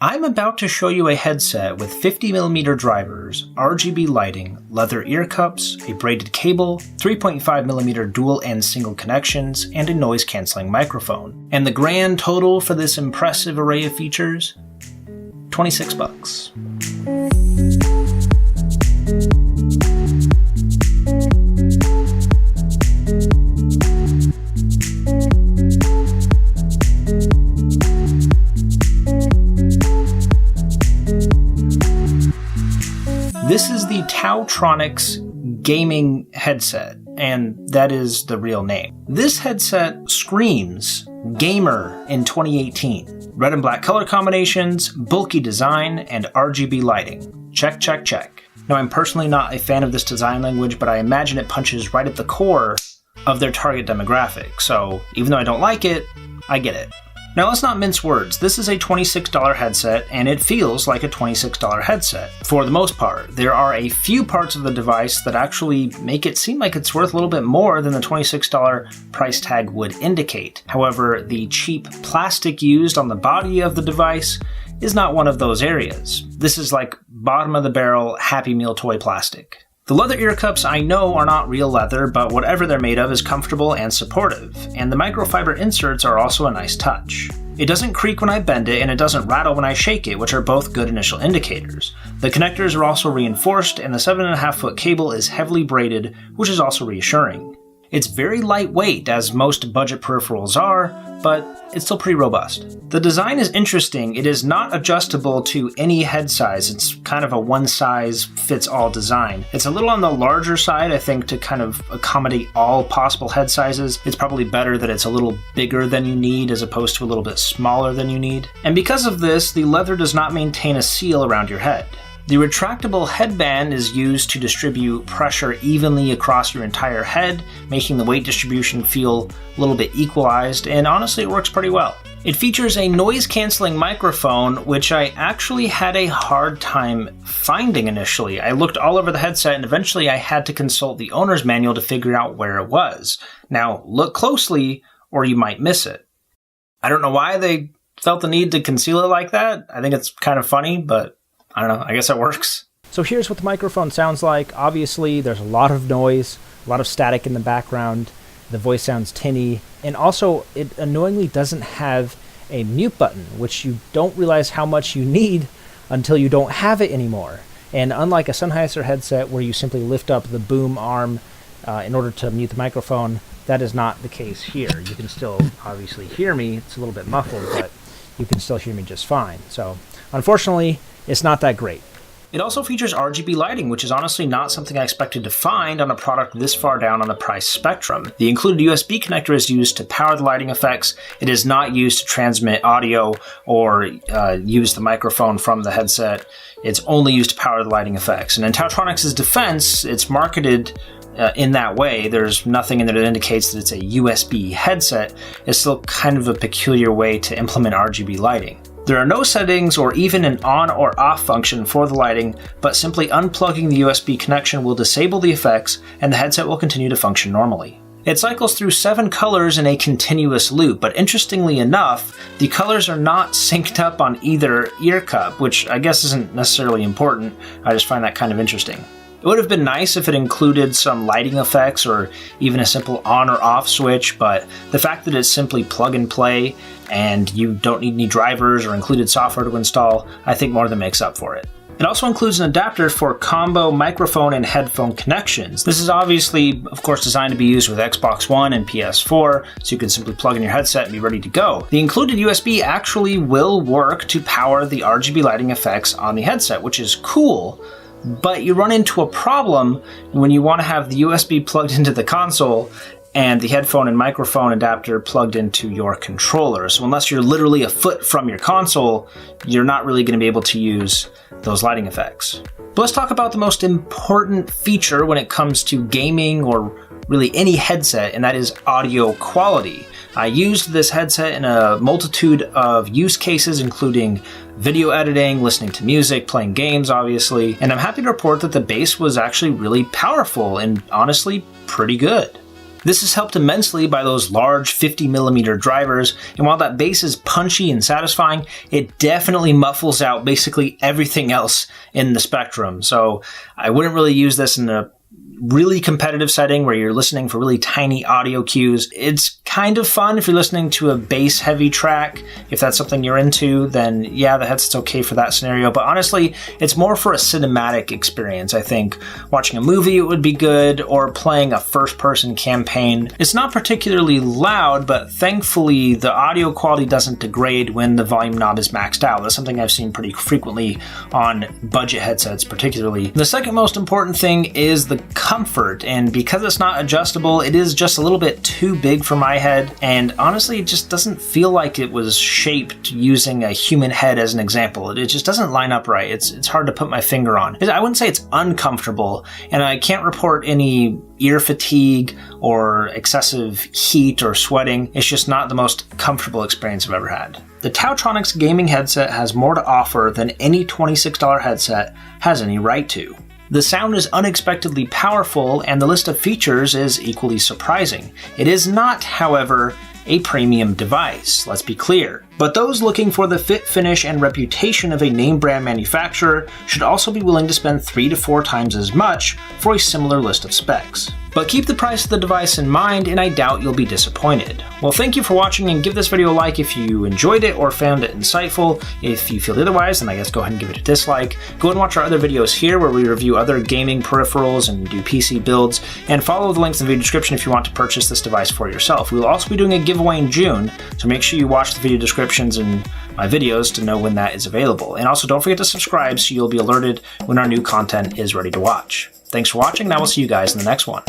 I'm about to show you a headset with 50mm drivers, RGB lighting, leather ear cups, a braided cable, 3.5mm dual and single connections, and a noise-canceling microphone. And the grand total for this impressive array of features? $26. This is the TaoTronics gaming headset, and that is the real name. This headset screams gamer in 2018. Red and black color combinations, bulky design, and RGB lighting. Check, check, check. Now, I'm personally not a fan of this design language, but I imagine it punches right at the core of their target demographic, so even though I don't like it, I get it. Now let's not mince words. This is a $26 headset, and it feels like a $26 headset. For the most part, there are a few parts of the device that actually make it seem like it's worth a little bit more than the $26 price tag would indicate. However, the cheap plastic used on the body of the device is not one of those areas. This is like bottom of the barrel Happy Meal toy plastic. The leather ear cups I know are not real leather, but whatever they're made of is comfortable and supportive, and the microfiber inserts are also a nice touch. It doesn't creak when I bend it, and it doesn't rattle when I shake it, which are both good initial indicators. The connectors are also reinforced, and the 7.5-foot cable is heavily braided, which is also reassuring. It's very lightweight, as most budget peripherals are, but it's still pretty robust. The design is interesting. It is not adjustable to any head size. It's kind of a one-size-fits-all design. It's a little on the larger side, I think, to kind of accommodate all possible head sizes. It's probably better that it's a little bigger than you need as opposed to a little bit smaller than you need. And because of this, the leather does not maintain a seal around your head. The retractable headband is used to distribute pressure evenly across your entire head, making the weight distribution feel a little bit equalized, and honestly it works pretty well. It features a noise-canceling microphone, which I actually had a hard time finding initially. I looked all over the headset, and eventually I had to consult the owner's manual to figure out where it was. Now, look closely, or you might miss it. I don't know why they felt the need to conceal it like that. I think it's kind of funny, but I don't know, I guess it works. So here's what the microphone sounds like. Obviously, there's a lot of noise, a lot of static in the background. The voice sounds tinny. And also, it annoyingly doesn't have a mute button, which you don't realize how much you need until you don't have it anymore. And unlike a Sennheiser headset where you simply lift up the boom arm in order to mute the microphone, that is not the case here. You can still obviously hear me. It's a little bit muffled, but you can still hear me just fine. So, unfortunately, it's not that great. It also features RGB lighting, which is honestly not something I expected to find on a product this far down on the price spectrum. The included USB connector is used to power the lighting effects. It is not used to transmit audio or use the microphone from the headset. It's only used to power the lighting effects. And in TaoTronics' defense, it's marketed in that way. There's nothing in there that indicates that it's a USB headset. It's still kind of a peculiar way to implement RGB lighting. There are no settings or even an on or off function for the lighting, but simply unplugging the USB connection will disable the effects and the headset will continue to function normally. It cycles through 7 colors in a continuous loop, but interestingly enough, the colors are not synced up on either ear cup, which I guess isn't necessarily important. I just find that kind of interesting. It would have been nice if it included some lighting effects or even a simple on or off switch, but the fact that it's simply plug and play and you don't need any drivers or included software to install, I think more than makes up for it. It also includes an adapter for combo microphone and headphone connections. This is obviously, of course, designed to be used with Xbox One and PS4, so you can simply plug in your headset and be ready to go. The included USB actually will work to power the RGB lighting effects on the headset, which is cool. But you run into a problem when you want to have the USB plugged into the console and the headphone and microphone adapter plugged into your controller. So unless you're literally a foot from your console, you're not really going to be able to use those lighting effects. But let's talk about the most important feature when it comes to gaming or really any headset, and that is audio quality. I used this headset in a multitude of use cases, including video editing, listening to music, playing games, obviously, and I'm happy to report that the bass was actually really powerful and honestly pretty good. This is helped immensely by those large 50mm drivers, and while that bass is punchy and satisfying, it definitely muffles out basically everything else in the spectrum. So I wouldn't really use this in a really competitive setting where you're listening for really tiny audio cues. It's kind of fun if you're listening to a bass heavy track. If that's something you're into, then yeah, the headset's okay for that scenario. But honestly, it's more for a cinematic experience. I think watching a movie, it would be good, or playing a first person campaign. It's not particularly loud, but thankfully the audio quality doesn't degrade when the volume knob is maxed out. That's something I've seen pretty frequently on budget headsets particularly. The second most important thing is the comfort, and because it's not adjustable, it is just a little bit too big for my head, and honestly it just doesn't feel like it was shaped using a human head as an example. It just doesn't line up right. It's hard to put my finger on. I wouldn't say it's uncomfortable, and I can't report any ear fatigue or excessive heat or sweating. It's just not the most comfortable experience I've ever had. The TaoTronics gaming headset has more to offer than any $26 headset has any right to. The sound is unexpectedly powerful, and the list of features is equally surprising. It is not, however, a premium device, let's be clear. But those looking for the fit, finish, and reputation of a name brand manufacturer should also be willing to spend 3 to 4 times as much for a similar list of specs. But keep the price of the device in mind, and I doubt you'll be disappointed. Well, thank you for watching, and give this video a like if you enjoyed it or found it insightful. If you feel otherwise, then I guess go ahead and give it a dislike. Go and watch our other videos here where we review other gaming peripherals and do PC builds, and follow the links in the video description if you want to purchase this device for yourself. We will also be doing a giveaway in June, so make sure you watch the video descriptions and my videos to know when that is available. And also don't forget to subscribe so you'll be alerted when our new content is ready to watch. Thanks for watching, and I will see you guys in the next one.